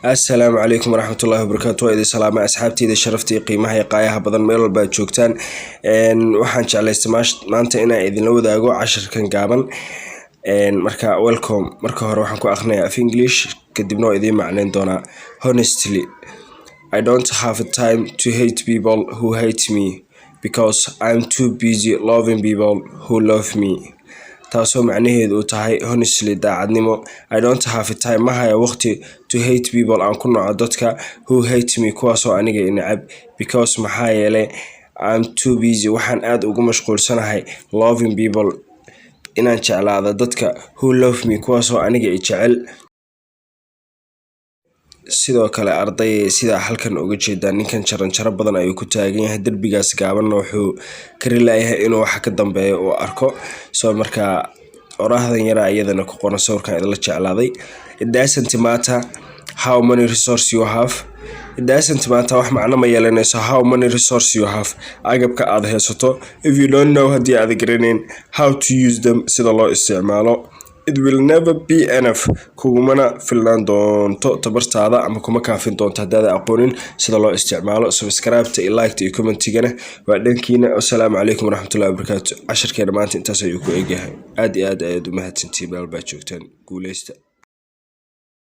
السلام عليكم ورحمة الله وبركاته. إذا سلام أصحابتي إذا شرفتي قيمها قايها بدن ميل بعد جوكتان waxaan jeclaysta maanta inaan idin la wadaago casharkan gaaban marka welcome marka hore waxaan ku aqrinayaa af English kadibna oo idin macnayn doona. Honestly, I don't have time to hate people who hate me because I'm too busy loving people who love me. taasoo macnaheedu uu tahay honestly daacadnimo. I don't have time ma haya waqti to hate people aan ku naco dadka who hate me kuwaasoo aniga i necab because maxaa yeelay I'm too busy waxaan aad ugu mashquulsanahay loving people inaan jeclaado dadka who love me kuwaasoo aniga i jecel. sidoo kale arday sida halkan uga jeedaan ninkan jaran badan ayuu ku taagan yahay darbigaas gaaban wuxuu kari laayahay inuu wax ka dambeeyo oo arko soo marka oraahdan yara iyadana ku qoran sawirkan idin la jeclaaday. It doesn't matter how many resources you have. It doesn't matter wax macna ma yeelanayso how many resources you have agabka aad haysato if you don't know hadii aad garaneyn how to use them sida loo isticmaalo. It will never be enough kugumana filan doonto tabartaada ama kuma kaafin doonto haddaad aqoonin sida loo isticmaalo. Subscribe ta like ta comment-gana waa dhankiina. Assalaamu calaykum waraxmatullaahi wabarakaatu. casharkeena maanta intaas ayuu ku eegyahay. aad iyo aad ayaad u mahadsantihiin meel baa joogtaan. guuleysta.